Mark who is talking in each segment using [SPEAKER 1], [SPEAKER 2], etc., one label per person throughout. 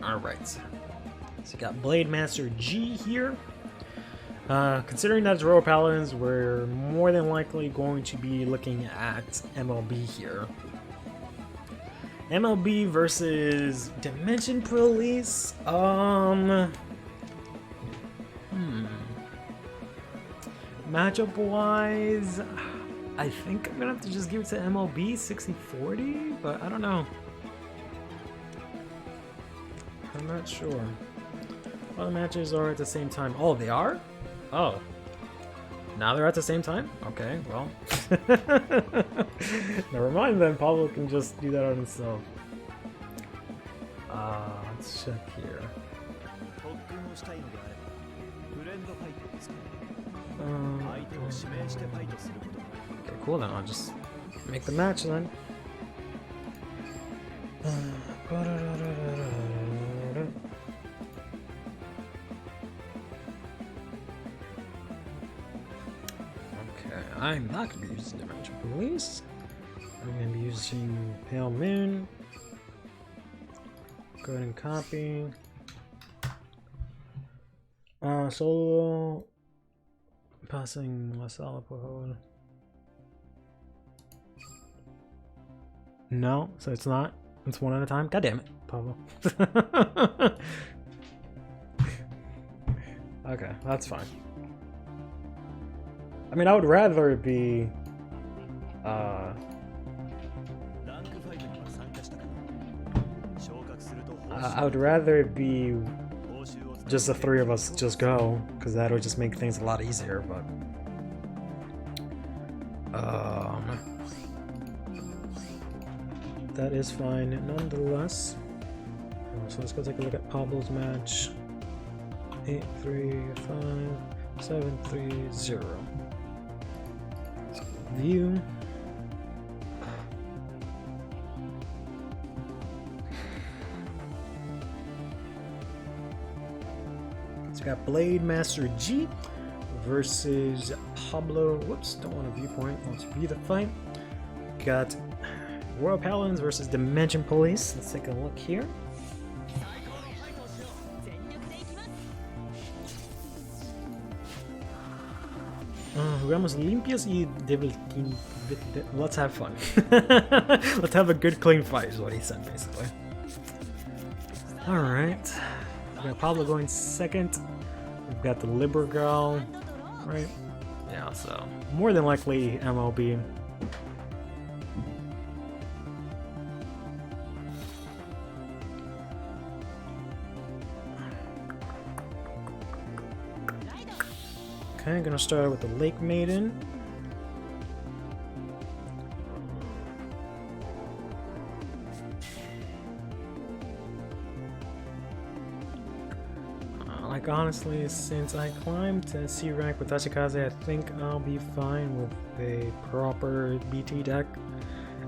[SPEAKER 1] Alright. So you got Blade Master G here. Considering that it's Royal Paladins, we're more than likely going to be looking at MLB here. MLB versus Dimension Police. Matchup wise, I think I'm gonna have to just give it to MLB 60-40, but I don't know. I'm not sure. All the matches are at the same time. Oh, they are? Oh. Now they're at the same time? Okay, well. Never mind then. Pablo can just do that on himself. Let's check here. Okay, cool then. I'll just make the match then. I'm not going to be using Dimension Police. I'm going to be using Pale Moon. Go ahead and copy. Solo. Passing La Sala por. No, so it's not. It's one at a time. God damn it, Pablo. Okay, that's fine. I mean, I would rather it be, I would rather it be just the three of us just go, because that would just make things a lot easier, but, that is fine nonetheless. So let's go take a look at Pablo's match. 8-3-5-7-3-0. View. So we got Blade Master G versus Pablo. Whoops, don't want a viewpoint. Let's view the fight. Got Royal Paladins versus Dimension Police. Let's take a look here. Jugamos limpios y divertidos. Let's have fun. Let's have a good, clean fight, is what he said, basically. Alright. We got Pablo going second. We've got the Liber Girl. Right? Yeah, so more than likely MLB. Okay, I'm gonna start with the Lake Maiden. Like honestly, since I climbed to C rank with Tachikaze, I think I'll be fine with a proper BT deck.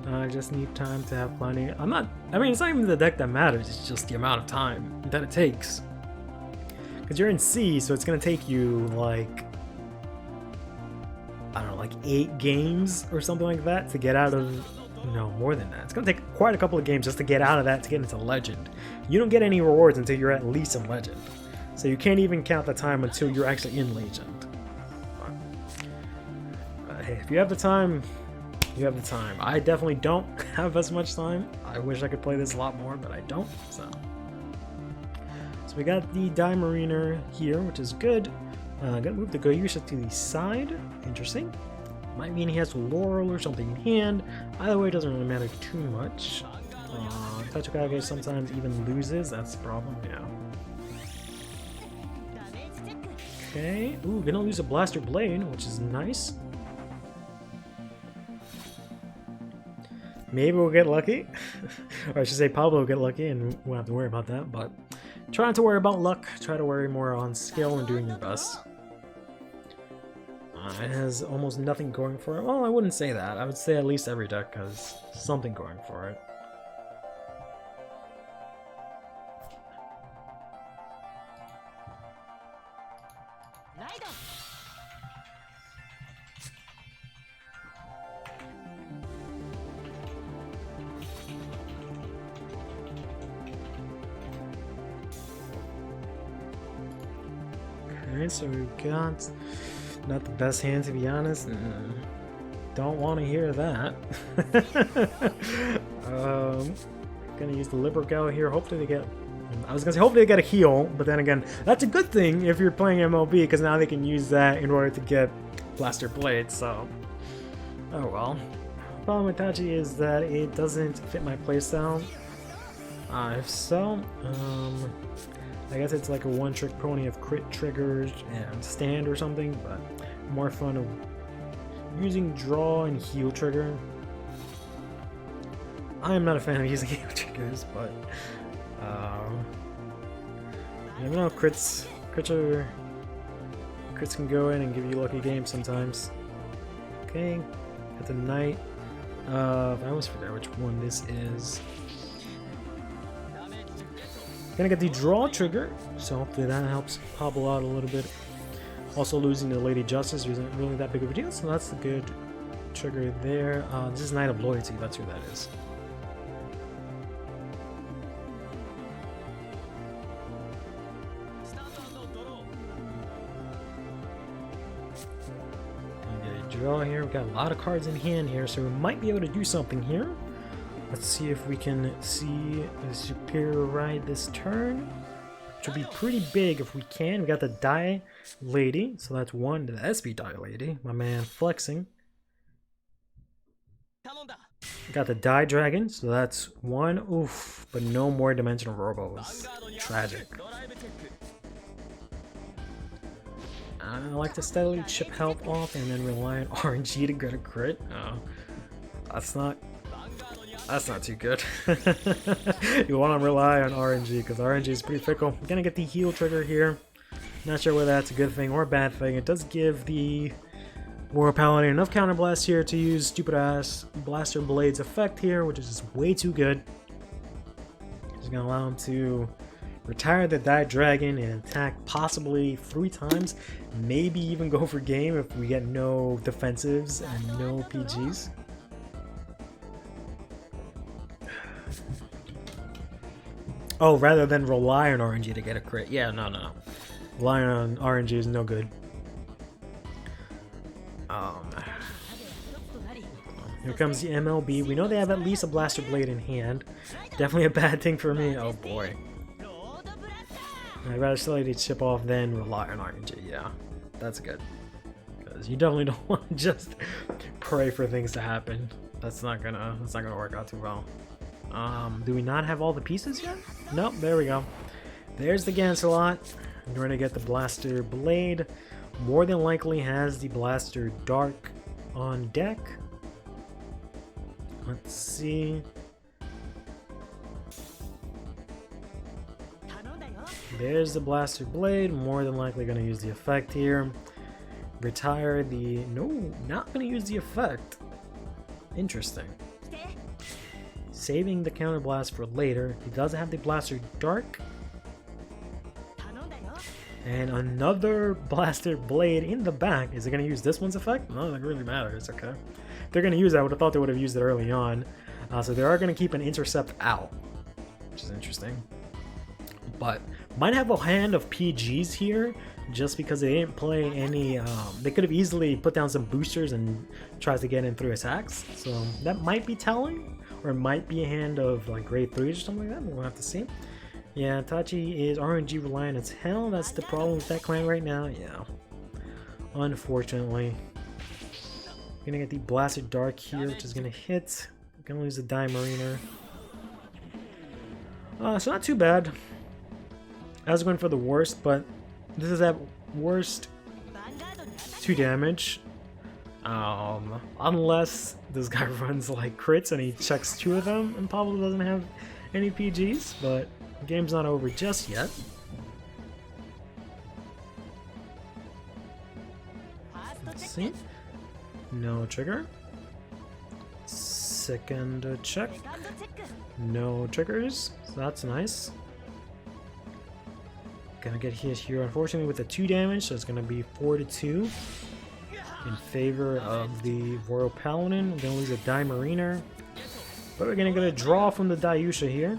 [SPEAKER 1] I just need time to have plenty. I mean, it's not even the deck that matters, it's just the amount of time that it takes. Because you're in C, so it's gonna take you like, I don't know, like 8 games or something like that to get out of, no, more than that. It's gonna take quite a couple of games just to get out of that to get into Legend. You don't get any rewards until you're at least in Legend. So you can't even count the time until you're actually in Legend. But hey, if you have the time, you have the time. I definitely don't have as much time. I wish I could play this a lot more, but I don't, so. So we got the Daimariner here, which is good. Gonna move the Goyusha to the side. Interesting. Might mean he has Laurel or something in hand. Either way, it doesn't really matter too much. Tachikage sometimes even loses. That's the problem, yeah. Okay. Ooh, gonna lose a Blaster Blade, which is nice. Maybe we'll get lucky. Or I should say Pablo will get lucky and we won't have to worry about that, but try not to worry about luck. Try to worry more on skill and doing your best. It has almost nothing going for it. Well, I wouldn't say that. I would say at least every deck has something going for it. Alright, so we've got not the best hand, to be honest. Don't want to hear that. Gonna use the Libergo here. Hopefully they get... I was gonna say hopefully they get a heal, but then again, that's a good thing if you're playing MLB, because now they can use that in order to get Blaster Blade, so... Oh well. The problem with Tachi is that it doesn't fit my playstyle. If so, I guess it's like a one-trick pony of crit triggers and stand or something, but more fun of using draw and heal trigger. I am not a fan of using heal triggers, but you never know, crits can go in and give you lucky games sometimes. Okay, got the knight. I almost forgot which one this is. Gonna get the draw trigger, so hopefully that helps Pablo out a little bit. Also losing the Lady Justice isn't really that big of a deal, so that's a good trigger there. This is Knight of Loyalty, that's who that is. Draw here. We've got a lot of cards in hand here, so we might be able to do something here. Let's see if we can see the Superior Ride this turn, which would be pretty big if we can. We got the Die Lady, so that's one. The SB Die Lady, my man flexing. Got the Die Dragon, so that's one. Oof, but no more Dimensional Robos. Tragic. I like to steadily chip health off and then rely on RNG to get a crit. Oh, that's not too good. You want to rely on RNG because RNG is pretty fickle. I'm gonna get the heal trigger here. Not sure whether that's a good thing or a bad thing. It does give the Warrior Paladin enough counterblast here to use stupid ass Blaster Blade's effect here, which is just way too good. Just gonna allow him to retire the Die Dragon and attack possibly 3 times, maybe even go for game if we get no defensives and no PGs. Oh, rather than rely on RNG to get a crit. Yeah, no. Relying on RNG is no good. Here comes the MLB. We know they have at least a Blaster Blade in hand. Definitely a bad thing for me. Oh boy. I'd rather slowly chip off than rely on RNG. Yeah, that's good. Because you definitely don't want to just pray for things to happen. That's not gonna work out too well. Do we not have all the pieces yet? Nope, there we go. There's the Gancelot. We're gonna get the Blaster Blade. More than likely has the Blaster Dark on deck. Let's see. There's the Blaster Blade. More than likely gonna use the effect here. Retire the... No, not gonna use the effect. Interesting. Saving the counterblast for later. He does have the Blaster Dark. And another Blaster Blade in the back. Is it going to use this one's effect? No, it really matters. Okay. If they're going to use that, I would have thought they would have used it early on. So they are going to keep an Intercept out, which is interesting. But might have a hand of PGs here, just because they didn't play any... they could have easily put down some boosters and tries to get in through attacks. So that might be telling. Or it might be a hand of like grade 3s or something like that. We'll have to see. Yeah, Tachi is RNG reliant as hell. That's the problem with that clan right now. Yeah. Unfortunately. Gonna get the Blasted Dark here, which is gonna hit. Gonna lose the Die Mariner. So not too bad. I was going for the worst, but this is at worst 2 damage. Unless this guy runs like crits and he checks 2 of them and Pablo doesn't have any PGs, but the game's not over just yet. Let's see. No trigger. Second check. No triggers, so that's nice. Gonna get hit here unfortunately with the 2 damage, so it's gonna be 4-2 in favor of the Royal Paladin. We're gonna lose a Die Mariner, but we're gonna get a draw from the Daiusha here.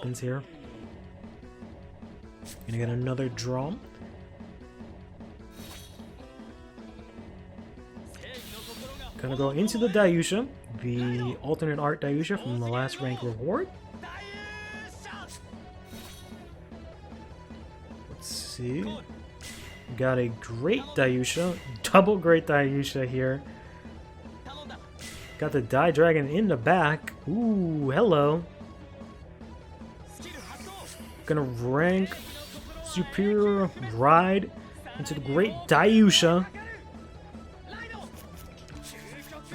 [SPEAKER 1] weapons here. Gonna get another draw. Gonna go into the Daiyuusha, the alternate art Daiyuusha from the last rank reward. Let's see. Got a great Daiyuusha, double great Daiyuusha here. Got the Die Dragon in the back. Ooh, hello. Gonna rank Superior Ride into the great Daiyuusha.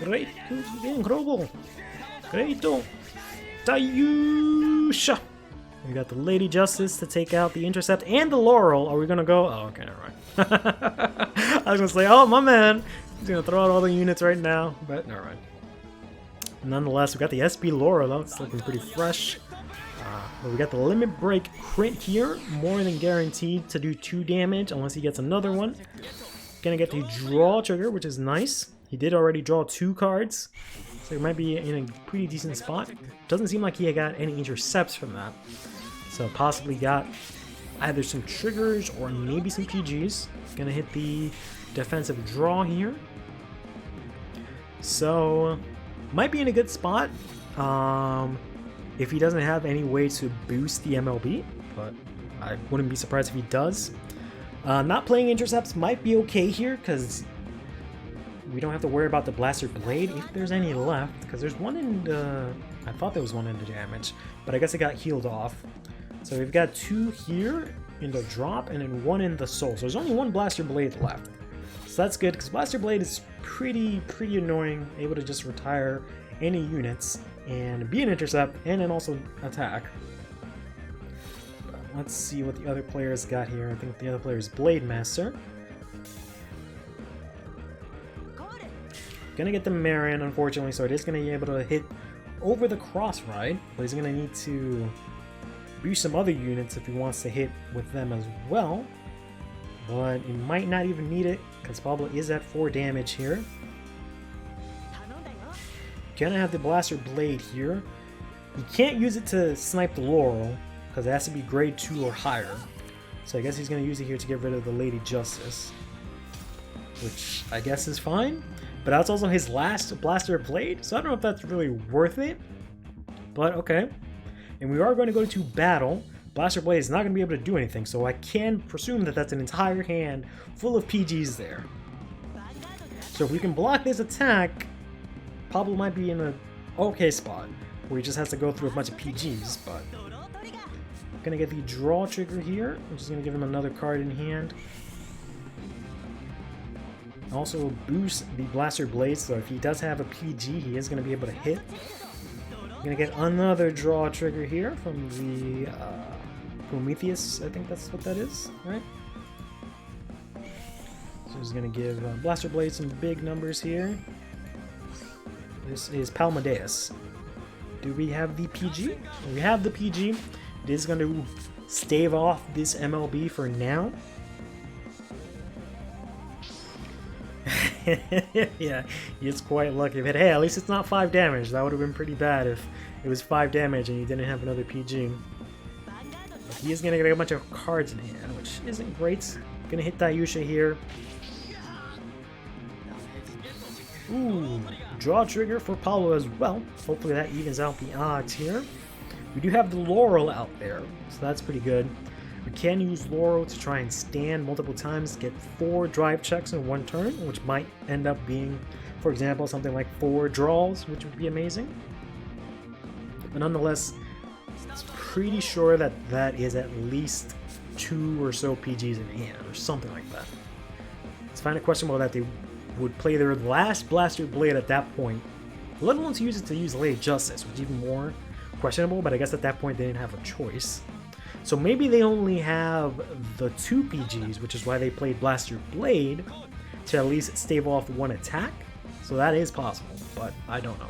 [SPEAKER 1] Great, incredible. GREATOO Daiyuusha. We got the Lady Justice to take out the Intercept and the Laurel. Are we gonna go? Oh, okay, never mind. I was gonna say, oh, my man. He's gonna throw out all the units right now, but never mind. Nonetheless, we got the SB Laurel. That's looking pretty fresh. But we got the Limit Break crit here. More than guaranteed to do 2 damage unless he gets another one. Gonna get the Draw trigger, which is nice. He did already draw 2 cards, so he might be in a pretty decent spot. Doesn't seem like he got any intercepts from that. So possibly got either some triggers or maybe some PGs. Gonna hit the defensive draw here. So might be in a good spot if he doesn't have any way to boost the MLB, but I wouldn't be surprised if he does. Not playing intercepts might be okay here because we don't have to worry about the Blaster Blade if there's any left, because there's one in the... I thought there was one in the damage, but I guess it got healed off. So we've got 2 here in the drop and then 1 in the soul. So there's only 1 Blaster Blade left. So that's good, because Blaster Blade is pretty annoying, able to just retire any units and be an intercept and then also attack. But let's see what the other players got here. I think the other player is Blade Master. Gonna get the Marion, unfortunately, so it is gonna be able to hit over the cross ride, but he's gonna need to boost some other units if he wants to hit with them as well. But he might not even need it, because Pablo is at 4 damage here. Gonna have the Blaster Blade here. He can't use it to snipe the Laurel, because it has to be grade 2 or higher. So I guess he's gonna use it here to get rid of the Lady Justice, which I guess is fine. But that's also his last Blaster Blade, so I don't know if that's really worth it. But okay. And we are going to go to battle. Blaster Blade is not going to be able to do anything, so I can presume that that's an entire hand full of PGs there. So if we can block this attack, Pablo might be in an okay spot, where he just has to go through a bunch of PGs, but... I'm going to get the Draw trigger here, which is going to give him another card in hand. Also boost the Blaster Blade, so if he does have a PG, he is going to be able to hit. We're going to get another Draw trigger here from the Prometheus, I think that's what that is, right? So he's going to give Blaster Blade some big numbers here. This is Palmadeus. Do we have the PG? We have the PG. It is going to stave off this MLB for now. Yeah, he's quite lucky. But hey, at least it's not 5 damage. That would have been pretty bad if it was 5 damage and he didn't have another PG. But he is going to get a bunch of cards in hand, which isn't great. Going to hit Daiyuusha here. Ooh, Draw trigger for Pablo as well. Hopefully that evens out the odds here. We do have the Laurel out there, so that's pretty good. We can use Laurel to try and stand multiple times, get 4 drive checks in 1 turn, which might end up being, for example, something like 4 draws, which would be amazing. But nonetheless, it's pretty sure that that is at least 2 or so PGs in hand, or something like that. It's kind of questionable that they would play their last Blaster Blade at that point, let alone to use it to use Lady Justice, which is even more questionable, but I guess at that point they didn't have a choice. So maybe they only have the 2 PGs, which is why they played Blaster Blade, to at least stave off 1 attack. So that is possible, but I don't know.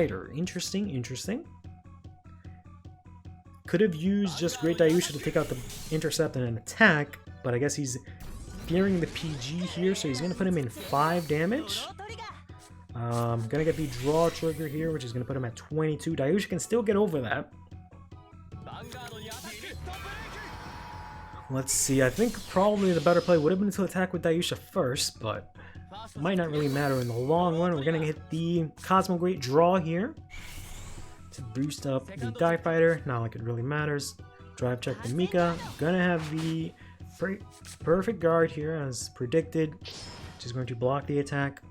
[SPEAKER 1] Fighter. Interesting, interesting. Could have used just Great Daiyuusha to take out the intercept and an attack, but I guess he's fearing the PG here, so he's going to put him in 5 damage. Gonna get the draw trigger here, which is going to put him at 22. Daiyuusha can still get over that. Let's see, I think probably the better play would have been to attack with Daiyuusha first, but it might not really matter in the long run. We're going to hit the Cosmo Great Draw here to boost up the Die Fighter. Not like it really matters. Drive check the Mika. Gonna have the perfect guard here as predicted, which is going to block the attack.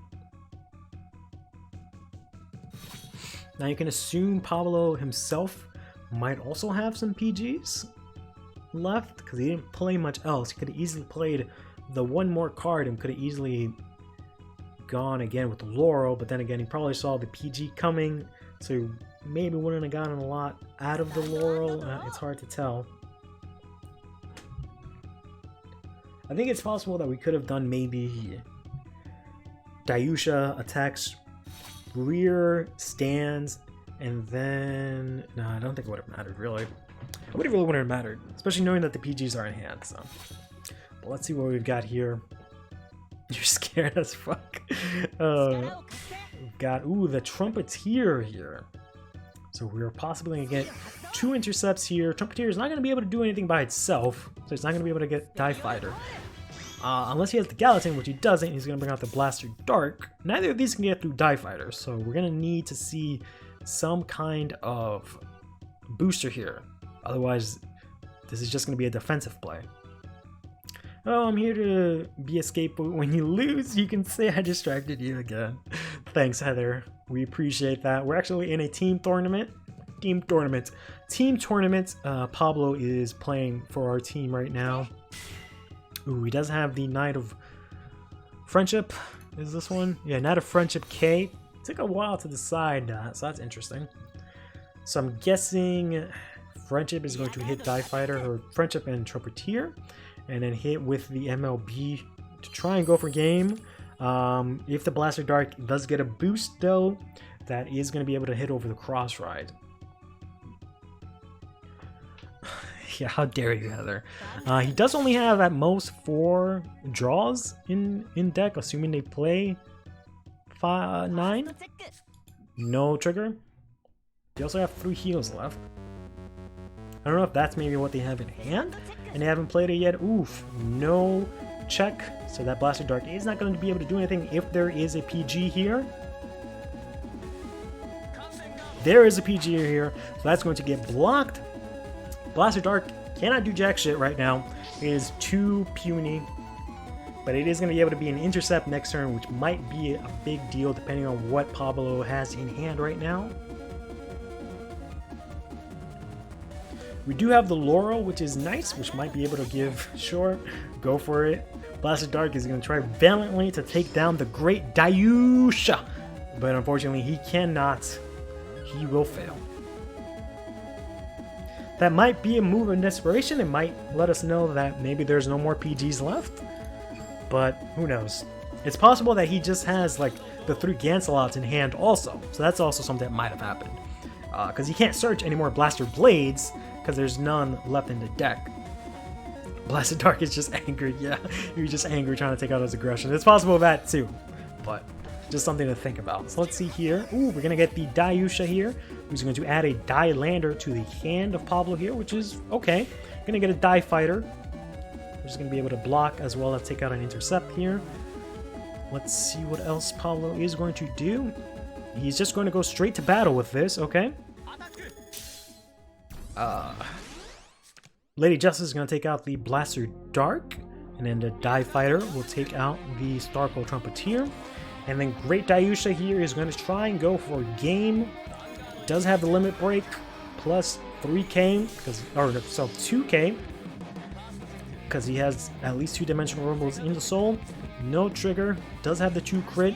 [SPEAKER 1] Now you can assume Pablo himself might also have some PGs left because he didn't play much else. He could have easily played the one more card and could have easily gone again with the Laurel, but then again he probably saw the PG coming, so he maybe wouldn't have gotten a lot out of the Laurel. It's hard to tell. I think it's possible that we could have done maybe Daiyuusha attacks rear, stands, and then... No, I don't think it would have mattered, really. It really wouldn't have mattered, especially knowing that the PGs are in hand, so... But let's see what we've got here. You're scared as fuck. We've got... Ooh, the Trumpeteer here. So we're possibly going to get 2 intercepts here. Trumpeteer is not going to be able to do anything by itself, so it's not going to be able to get Die Fighter. Unless he has the Gallatin, which he doesn't, he's going to bring out the Blaster Dark. Neither of these can get through Die Fighter, so we're going to need to see some kind of booster here. Otherwise, this is just going to be a defensive play. Oh, I'm here to be a scapegoat. When you lose, you can say I distracted you again. Thanks, Heather. We appreciate that. We're actually in a team tournament. Pablo is playing for our team right now. Ooh, he does have the Knight of Friendship. Is this one? Yeah, Knight of Friendship K. It took a while to decide that, so that's interesting. So I'm guessing Friendship is going to hit Die Fighter, or Friendship and Trumpeteer, and then hit with the MLB to try and go for game. If the Blaster Dark does get a boost, though, that is going to be able to hit over the Cross Ride. Yeah, how dare you, Heather. He does only have at most 4 draws in deck, assuming they play 9. No trigger. They also have 3 heals left. I don't know if that's maybe what they have in hand, and they haven't played it yet. Oof, no check. So that Blaster Dark is not going to be able to do anything if there is a PG here. There is a PG here, so that's going to get blocked. Blaster Dark cannot do jack shit right now. It is too puny, but it is going to be able to be an intercept next turn, which might be a big deal depending on what Pablo has in hand right now. We do have the Laurel, which is nice, which might be able to give, sure, go for it. Blaster Dark is going to try valiantly to take down the Great Daiyuusha, but unfortunately he cannot. He will fail. That might be a move of desperation. It might let us know that maybe there's no more PGs left, but who knows. It's possible that he just has like the 3 Gancelots in hand also, so that's also something that might have happened. Because he can't search any more Blaster Blades because there's none left in the deck. Blaster Dark is just angry. Yeah, he was just angry trying to take out his aggression. It's possible that too, but just something to think about. So let's see here. Ooh, we're going to get the Daiyuusha here, who's going to add a Die Lander to the hand of Pablo here, which is okay. Going to get a Die Fighter, which is going to be able to block as well as take out an intercept here. Let's see what else Pablo is going to do. He's just going to go straight to battle with this, okay? Lady Justice is going to take out the Blaster Dark, and then the Die Fighter will take out the Starco Trumpeteer. And then Great Daiyuusha here is going to try and go for game. Does have the limit break plus 3k, so 2k, because he has at least 2 dimensional rumbles in the soul. No trigger. Does have the 2 crit.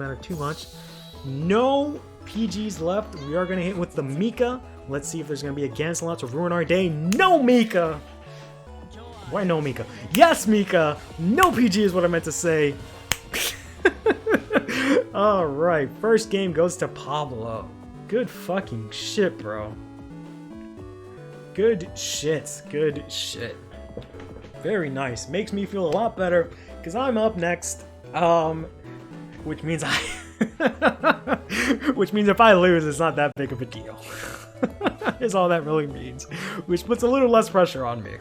[SPEAKER 1] matter too much. No PGs left. We are going to hit with the Mika. Let's see if there's going to be a Gansalot to ruin our day. No Mika! Why no Mika? Yes, Mika! No PG is what I meant to say. Alright, first game goes to Pablo. Good fucking shit, bro. Good shit. Good shit. Very nice. Makes me feel a lot better because I'm up next. Which means which means if I lose, it's not that big of a deal. Is all that really means. Which puts a little less pressure on me.